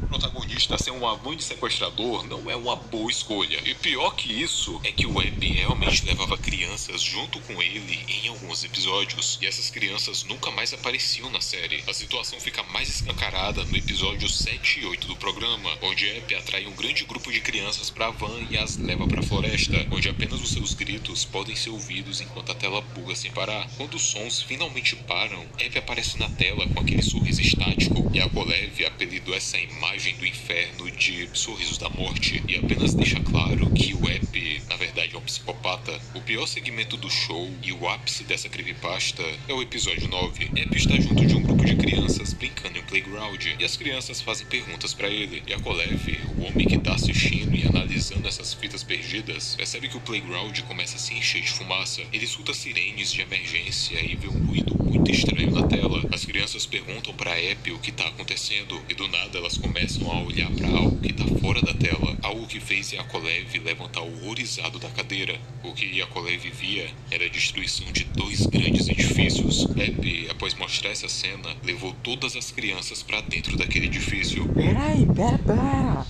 protagonista ser um amante sequestrador não é uma boa escolha. E pior que isso é que o app realmente levava crianças junto com ele em alguns episódios. E essas crianças nunca mais apareciam na série. A situação fica mais escancarada no episódio 7 e 8 do programa, onde a app atrai um grande grupo de crianças pra van e as leva pra floresta, onde apenas os seus gritos podem ser ouvidos enquanto a tela buga sem parar. Quando os sons finalmente param, app aparece na tela com aquele sorriso estático e a Yakolev apelidou essa imagem do inferno de Sorrisos da Morte e apenas deixa claro que o app, na verdade, é um psicopata. O pior segmento do show e o ápice dessa creepypasta é o episódio 9. App está junto de um grupo de crianças brincando em um playground e as crianças fazem perguntas para ele. Yakolev, o homem que tá assistindo e analisando essas fitas perdidas, percebe que o playground começa a se encher de fumaça. Ele escuta sirenes de emergência e vê um ruído muito estranho na tela. As crianças perguntam para a app o que tá acontecendo e do nada elas começam a olhar para algo que tá fora da tela, algo que fez Yakolev levantar horrorizado da cadeira. O que Yakolev via era a destruição de 2 grandes edifícios. App, após mostrar essa cena, levou todas as crianças para dentro daquele edifício. Peraí, pera.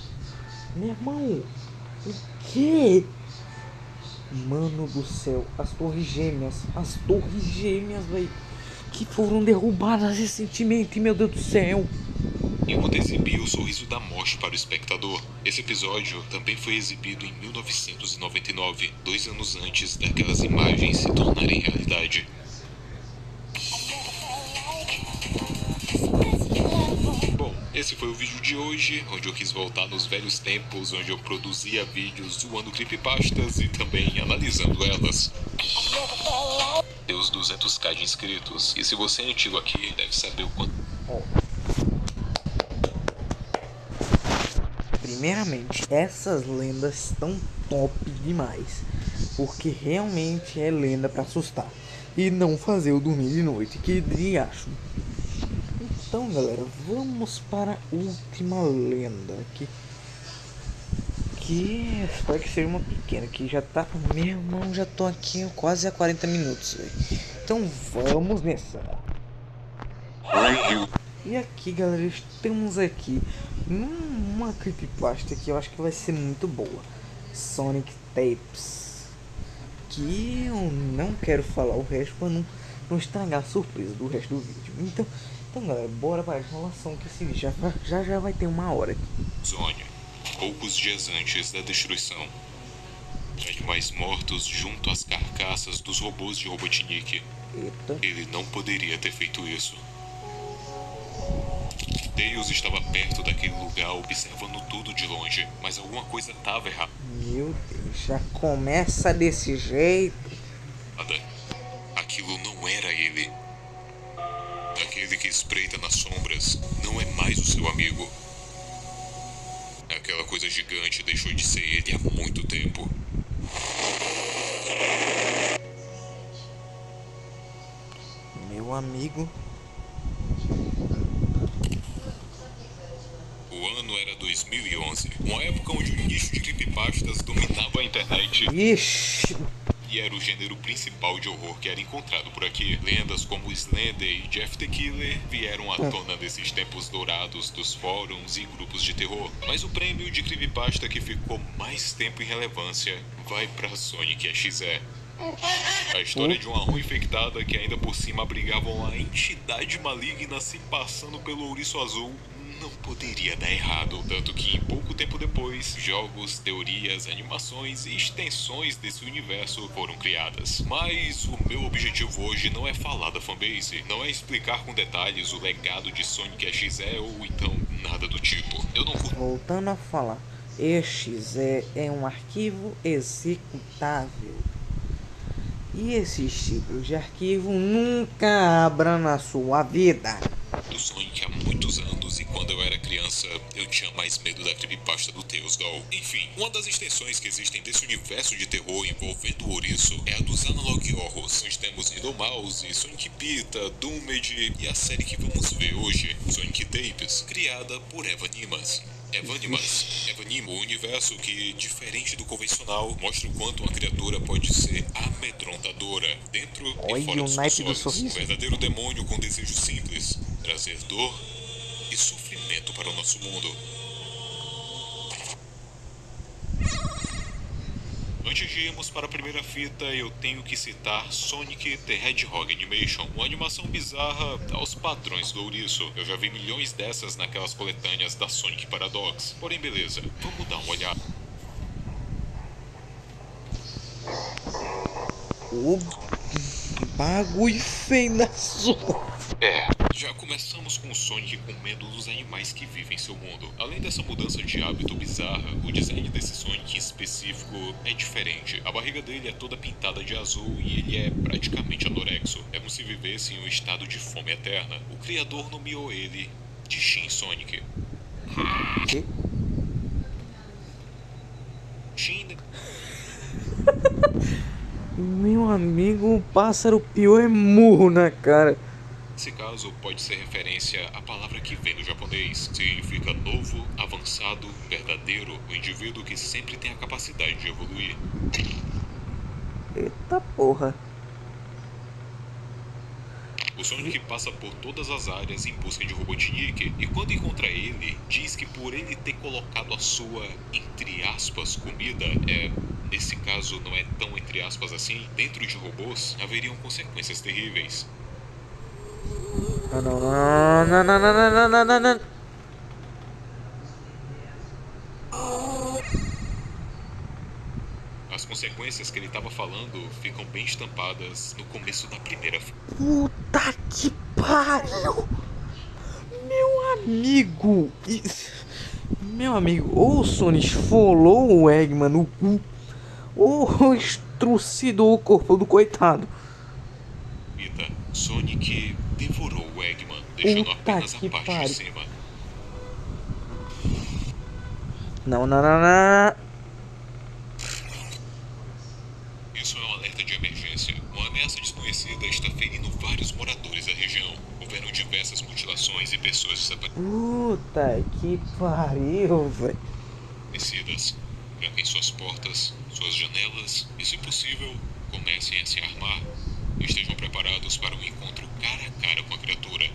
Meu irmão, o que? Mano do céu, as torres gêmeas, velho, que foram derrubadas recentemente, meu Deus do céu. Enquanto exibia o sorriso da morte para o espectador. Esse episódio também foi exibido em 1999, 2 anos antes daquelas imagens se tornarem realidade. Bom, esse foi o vídeo de hoje, onde eu quis voltar nos velhos tempos, onde eu produzia vídeos zoando creepypastas e também analisando elas. Deu os 200k de inscritos, e se você é antigo aqui, deve saber o quanto... Primeiramente, essas lendas estão top demais, porque realmente é lenda pra assustar e não fazer eu dormir de noite, que diacho. Então galera, vamos para a última lenda que espero que seja uma pequena, que já tá, meu irmão, já tô aqui quase a 40 minutos, véio. Então vamos nessa. E aqui galera, estamos aqui numa creepypasta que eu acho que vai ser muito boa, Sonic Tapes, que eu não quero falar o resto para não estragar a surpresa do resto do vídeo. Então galera, bora para a enrolação, que esse vídeo já vai ter 1 hora aqui. Zônia, poucos dias antes da destruição. Animais mortos junto às carcaças dos robôs de Robotnik. Eita. Ele não poderia ter feito isso. Tails estava perto daquele lugar observando tudo de longe, mas alguma coisa estava errada. Meu Deus, já começa desse jeito. Aquilo não era ele. Aquele que espreita nas sombras não é mais o seu amigo. Aquela coisa gigante deixou de ser ele há muito tempo. Meu amigo. O ano era 2011, uma época onde o nicho de creepypastas dominava a internet. Ixi. E era o gênero principal de horror que era encontrado por aqui. Lendas como Slender e Jeff the Killer vieram à tona nesses tempos dourados dos fóruns e grupos de terror. Mas o prêmio de creepypasta que ficou mais tempo em relevância vai pra Sonic XE. A história de uma rua infectada que ainda por cima abrigava uma entidade maligna se passando pelo ouriço azul não poderia dar errado. Tanto que em pouco tempo depois, jogos, teorias, animações e extensões desse universo foram criadas. Mas o meu objetivo hoje não é falar da fanbase, não é explicar com detalhes o legado de Sonic XE ou então nada do tipo. Eu não curto. Voltando a falar, exe é um arquivo executável. E esses tipos de arquivo nunca abra na sua vida. Do Sonic há muitos anos e quando eu era criança eu tinha mais medo da creepypasta do Tails Doll. Enfim, uma das extensões que existem desse universo de terror envolvendo o ouriço é a dos Analog Horrors. Nós temos Needle Mouse, Sonic Pita, Doomed e a série que vamos ver hoje, Sonic Tapes, criada por Evanimas. Evanima, o universo que, diferente do convencional, mostra o quanto uma criatura pode ser amedrontadora, dentro e fora dos consoles. Um verdadeiro demônio com desejo simples, trazer dor e sofrimento para o nosso mundo. Antes de irmos para a primeira fita, eu tenho que citar Sonic the Hedgehog Animation, uma animação bizarra aos padrões do ouriço. Eu já vi milhões dessas naquelas coletâneas da Sonic Paradox. Porém, beleza, vamos dar uma olhada. O bagulho feio da sua. Já começamos com o Sonic com medo dos animais que vivem em seu mundo. Além dessa mudança de hábito bizarra, o design desse Sonic em específico é diferente. A barriga dele é toda pintada de azul e ele é praticamente anorexo. É como se vivesse em um estado de fome eterna. O criador nomeou ele de Shin Sonic. Que? Shin... Meu amigo, o pássaro pior é murro na cara. Nesse caso, pode ser referência à palavra que vem do japonês. Significa novo, avançado, verdadeiro, o indivíduo que sempre tem a capacidade de evoluir. Eita porra. O Sonic passa por todas as áreas em busca de Robotnik, e quando encontra ele, diz que por ele ter colocado a sua, entre aspas, comida, nesse caso não é tão entre aspas assim, dentro de robôs, haveriam consequências terríveis. Não. As consequências que ele estava falando ficam bem estampadas no começo da primeira. Puta que pariu! Meu amigo, ou o Sonic esfolou o Eggman no cu, ou estrucidou o corpo do coitado. Sonic devorou o Eggman, deixando apenas a parte de cima. Não. Isso é um alerta de emergência. Uma ameaça desconhecida está ferindo vários moradores da região. Houveram diversas mutilações e pessoas desaparecidas. Puta que pariu, velho. Tranquem suas portas, suas janelas e, se possível, comecem a se armar. Estejam preparados para um encontro cara a cara com a criatura.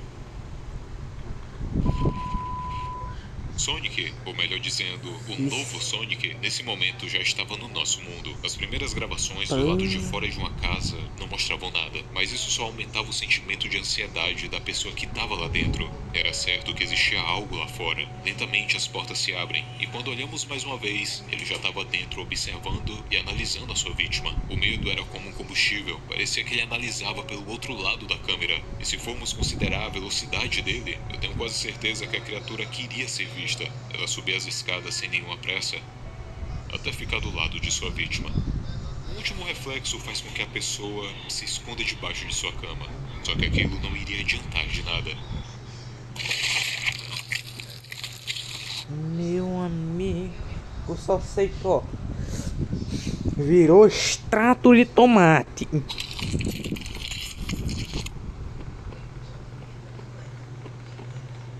Sonic, ou melhor dizendo, o novo Sonic, nesse momento já estava no nosso mundo. As primeiras gravações do lado de fora de uma casa não mostravam nada, mas isso só aumentava o sentimento de ansiedade da pessoa que estava lá dentro. Era certo que existia algo lá fora. Lentamente as portas se abrem, e quando olhamos mais uma vez, ele já estava dentro observando e analisando a sua vítima. O medo era como um combustível, parecia que ele analisava pelo outro lado da câmera. E se formos considerar a velocidade dele, eu tenho quase certeza que a criatura queria ser vista. Ela subia as escadas sem nenhuma pressa, até ficar do lado de sua vítima. O último reflexo faz com que a pessoa se esconda debaixo de sua cama. Só que aquilo não iria adiantar de nada. Meu amigo, eu só sei que, ó, virou extrato de tomate.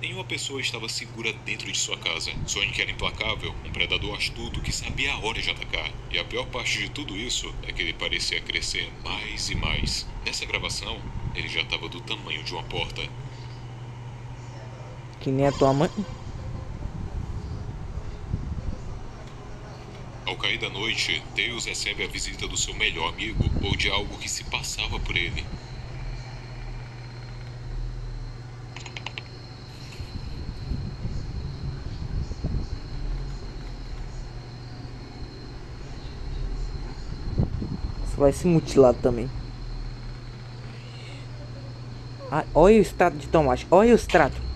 Nenhuma pessoa estava segura dentro de sua casa. Sonic era implacável, um predador astuto que sabia a hora de atacar. E a pior parte de tudo isso é que ele parecia crescer mais e mais. Nessa gravação, ele já estava do tamanho de uma porta. Que nem a tua mãe. Ao cair da noite, Tails recebe a visita do seu melhor amigo, ou de algo que se passava por ele. Você vai se mutilar também. Ah, olha o extrato de tomate, olha o extrato.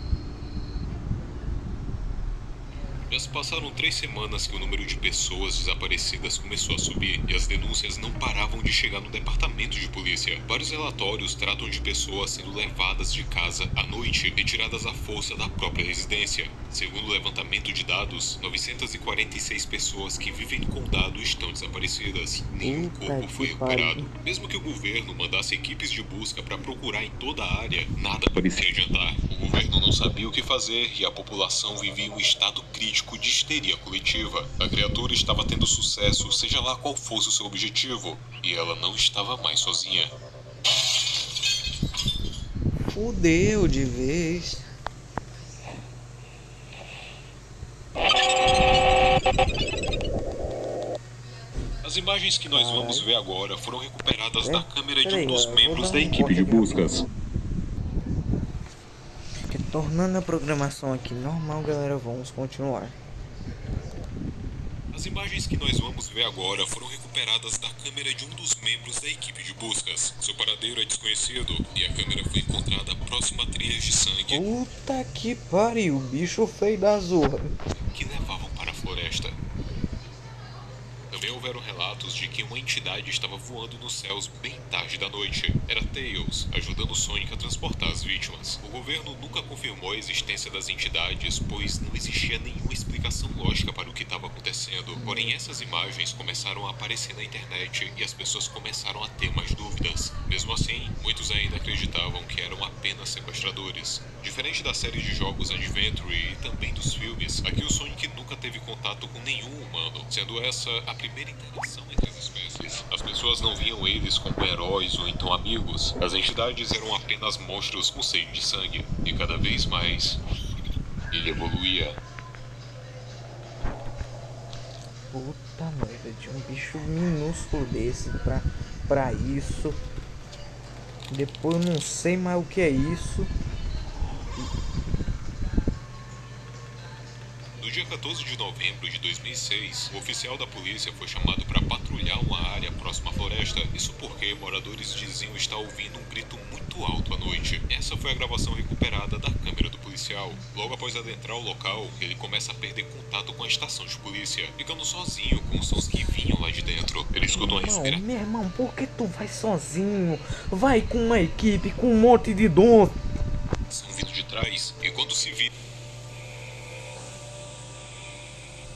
Já se passaram 3 semanas que o número de pessoas desaparecidas começou a subir e as denúncias não paravam de chegar no departamento de polícia. Vários relatórios tratam de pessoas sendo levadas de casa à noite e tiradas à força da própria residência. Segundo o levantamento de dados, 946 pessoas que vivem no condado estão desaparecidas. Nenhum corpo foi recuperado. Mesmo que o governo mandasse equipes de busca para procurar em toda a área, nada parecia adiantar. O governo não sabia o que fazer e a população vivia em um estado crítico de histeria coletiva. A criatura estava tendo sucesso, seja lá qual fosse o seu objetivo, e ela não estava mais sozinha. Fudeu de vez. As imagens que nós vamos ver agora foram recuperadas da câmera de um Peraí, dos eu membros vou da dar um equipe corte de aqui buscas. Tornando a programação aqui normal, galera, vamos continuar. As imagens que nós vamos ver agora foram recuperadas da câmera de um dos membros da equipe de buscas. Seu paradeiro é desconhecido e a câmera foi encontrada próxima a trilhas de sangue Puta que pariu, bicho feio da zorra. que levavam para a floresta. Também houveram relatos de que uma entidade estava voando nos céus bem tarde da noite. Era Tails, ajudando Sonic a transportar as vítimas. O governo nunca confirmou a existência das entidades, pois não existia nenhuma explicação lógica para o que estava acontecendo. Porém, essas imagens começaram a aparecer na internet e as pessoas começaram a ter mais dúvidas. Mesmo assim, muitos ainda acreditavam que eram apenas sequestradores. Diferente da série de jogos Adventure e também dos filmes, aqui o Sonic nunca teve contato com nenhum humano, sendo essa a primeira interação entre as espécies. As pessoas não viam eles como heróis ou então amigos. As entidades eram apenas monstros com sede de sangue. E cada vez mais, ele evoluía. Puta merda, de um bicho minúsculo desse pra isso. Depois eu não sei mais o que é isso. No dia 14 de novembro de 2006, o oficial da polícia foi chamado para patrulhar uma área próxima à floresta. Isso porque moradores diziam estar ouvindo um grito muito alto à noite. Essa foi a gravação recuperada da câmera do policial. Logo após adentrar o local, ele começa a perder contato com a estação de polícia, ficando sozinho com os sons que vinham lá de dentro. Ele escuta uma respiração. Meu irmão, por que tu vai sozinho? Vai com uma equipe, com um monte de dom. Vindo de trás, e quando se vira,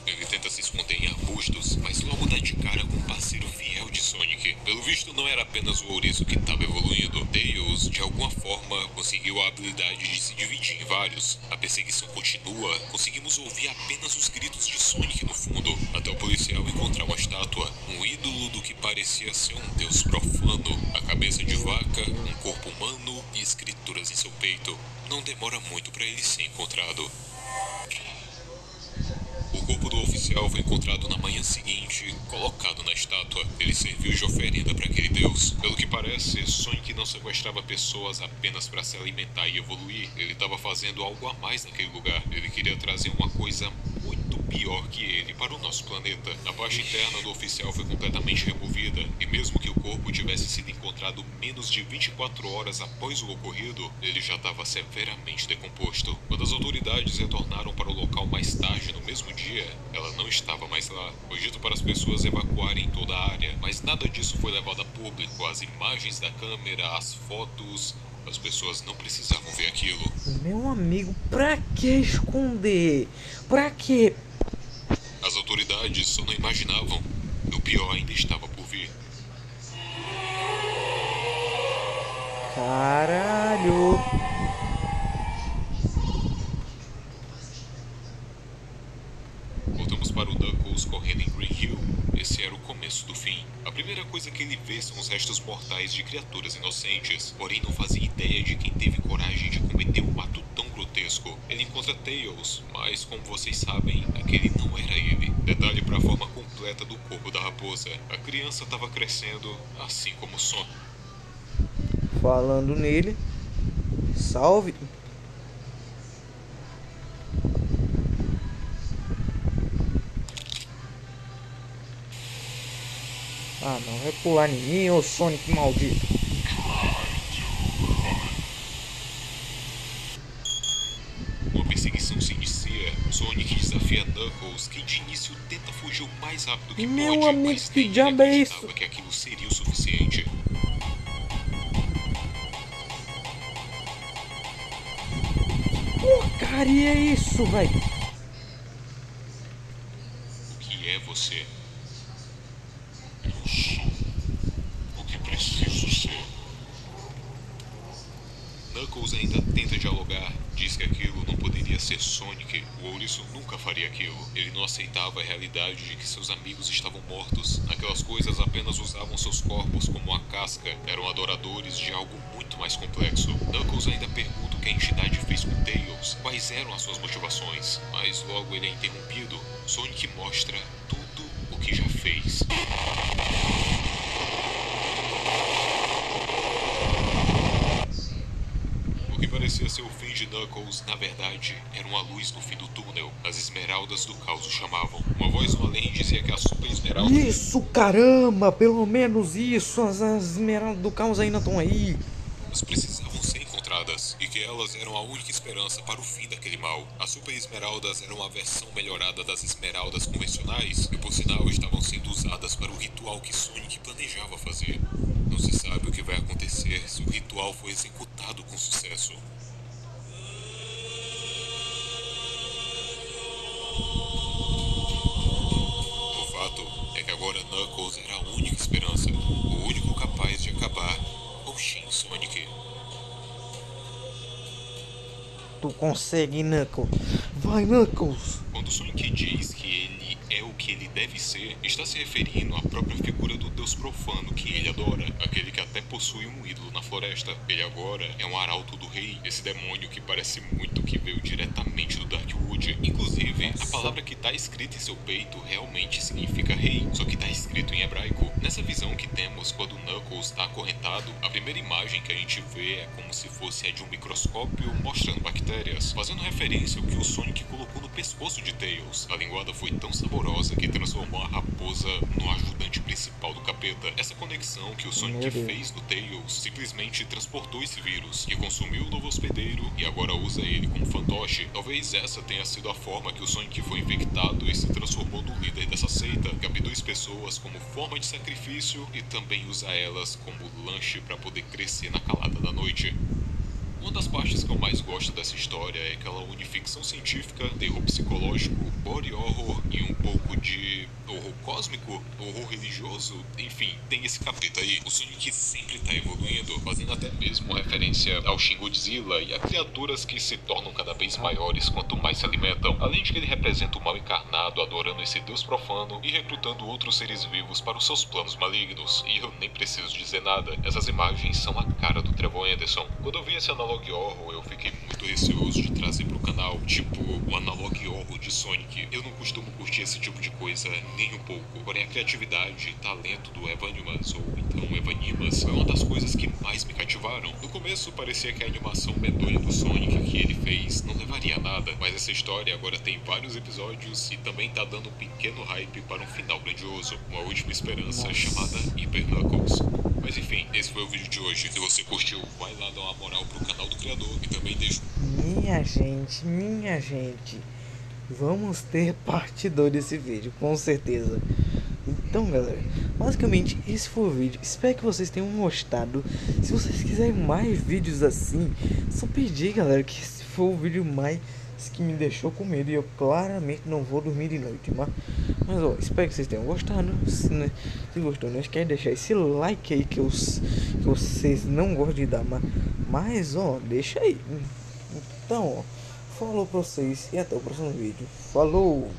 ele tenta se esconder em arbustos, mas logo dá de cara com um parceiro fiel de Sonic. Pelo visto, não era apenas o ouriço que estava evoluindo. Tails, de alguma forma, conseguiu a habilidade de se dividir em vários. A perseguição continua, conseguimos ouvir apenas os gritos de Sonic no fundo, até o policial encontrar uma estátua, um ídolo do que parecia ser um deus profano. A cabeça de vaca, um corpo humano e escrituras em seu peito. Não demora muito para ele ser encontrado. do oficial foi encontrado na manhã seguinte, colocado na estátua. Ele serviu de oferenda para aquele deus. Pelo que parece, Sonic não sequestrava pessoas apenas para se alimentar e evoluir. Ele estava fazendo algo a mais naquele lugar. Ele queria trazer uma coisa muito pior que ele para o nosso planeta. A parte interna do oficial foi completamente removida, e mesmo que o corpo tivesse sido encontrado menos de 24 horas após o ocorrido, ele já estava severamente decomposto. Quando as autoridades retornaram para o local mais tarde no mesmo dia, ela não estava mais lá. Foi dito para as pessoas evacuarem toda a área, mas nada disso foi levado a público. As imagens da câmera, as fotos, as pessoas não precisavam ver aquilo. Meu amigo, pra que esconder? Pra que? As autoridades só não imaginavam. O pior ainda estava por vir. Caralho. Voltamos para o Knuckles correndo em Green Hill. Esse era o começo do fim. A primeira coisa que ele vê são os restos mortais de criaturas inocentes, porém não fazia ideia de quem teve coragem de cometer um ato tão grotesco. Ele encontra Tails, mas como vocês sabem, aquele não era ele. Detalhe para a forma completa do corpo da raposa. A criança estava crescendo, assim como o Sonic. Falando nele. Salve. Ah, não vai pular em mim, ô Sonic maldito. Uma perseguição se inicia. Sonic desafia Knuckles, que de início tenta fugir o mais rápido que Meu pode, amigo, mas que nem ele diabo é acreditava isso? que aquilo seria o suficiente. Porcaria é isso, velho? O que é você? Eu sou o que preciso ser. Knuckles ainda tenta dialogar, diz que aquilo não poderia ser Sonic, o ouriço nunca faria aquilo. Ele não aceitava a realidade de que seus amigos estavam mortos. Aquelas coisas apenas usavam seus corpos como uma casca, eram adoradores de algo muito mais complexo. Knuckles ainda pergunta o que a entidade fez com Tails, quais eram as suas motivações, mas logo ele é interrompido. Sonic mostra tudo o que já fez. O que parecia ser o fim de Knuckles, na verdade, era uma luz no fim do túnel. As esmeraldas do caos o chamavam. Uma voz no além dizia que a super esmeralda... Isso, caramba! Pelo menos isso! As esmeraldas do caos ainda estão aí. precisavam ser encontradas, e que elas eram a única esperança para o fim daquele mal. As super esmeraldas eram uma versão melhorada das esmeraldas convencionais, e por sinal estavam sendo usadas para o ritual que Sonic planejava fazer. Não se sabe o que vai acontecer se o ritual for executado com sucesso. O fato é que agora Knuckles era a única esperança, o único capaz de acabar com Shin Sonic. Tu consegue, Knuckles. Vai, Knuckles. Quando Sonic diz que ele é o que ele deve ser, está se referindo à própria figura do deus profano que ele adora, aquele que até possui um ídolo na floresta. Ele agora é um arauto do rei, esse demônio que parece muito que veio diretamente do Darkwood. Inclusive, a palavra que está escrita em seu peito realmente significa rei, só que está escrito em hebraico. Nessa visão que temos quando Knuckles está acorrentado, a primeira imagem que a gente vê é como se fosse a de um microscópio mostrando bactérias, fazendo referência ao que o Sonic colocou no pescoço de Tails. A linguada foi tão saborosa que transformou a raposa no ajudante principal do capeta. Essa conexão que o Sonic fez no Tails simplesmente transportou esse vírus, que consumiu o novo hospedeiro e agora usa ele como fantoche. Talvez essa tenha sido a forma que o Sonic foi infectado e se transformou no líder dessa seita, que abduz pessoas como forma de sacrifício e também usa elas como lanche para poder crescer na calada da noite. Uma das partes que eu mais gosto dessa história é que ela une ficção científica, terror psicológico, body horror e um pouco de horror cósmico, horror religioso, enfim, tem esse capeta aí. O Sonic sempre tá evoluindo, fazendo até mesmo referência ao Shin Godzilla e a criaturas que se tornam cada vez maiores quanto mais se alimentam, além de que ele representa o mal encarnado adorando esse deus profano e recrutando outros seres vivos para os seus planos malignos. E eu nem preciso dizer nada, essas imagens são a cara do Trevor Anderson. Quando eu vi esse analog horror, eu fiquei muito tô receoso de trazer pro canal, tipo o Analog Horror de Sonic. Eu não costumo curtir esse tipo de coisa nem um pouco. Porém, a criatividade e talento do Evanimas, ou então Evanimas, foi uma das coisas que mais me cativaram. No começo parecia que a animação medonha do Sonic que ele fez não levaria a nada, mas essa história agora tem vários episódios e também tá dando um pequeno hype para um final grandioso, uma última esperança chamada Nossa. Hyper Knuckles. Mas enfim, esse foi o vídeo de hoje. Se você curtiu, vai lá dar uma moral pro canal do criador e também deixa. Minha gente, vamos ter parte 2 desse vídeo, com certeza. Então, galera, basicamente esse foi o vídeo. Espero que vocês tenham gostado. Se vocês quiserem mais vídeos assim, só pedir, galera, que esse foi o vídeo mais que me deixou com medo. E eu claramente não vou dormir de noite, mas ó, espero que vocês tenham gostado. Se gostou, não esquece de deixar esse like aí que vocês não gostam de dar, mas ó, deixa aí. Então, ó, falou pra vocês e até o próximo vídeo. Falou!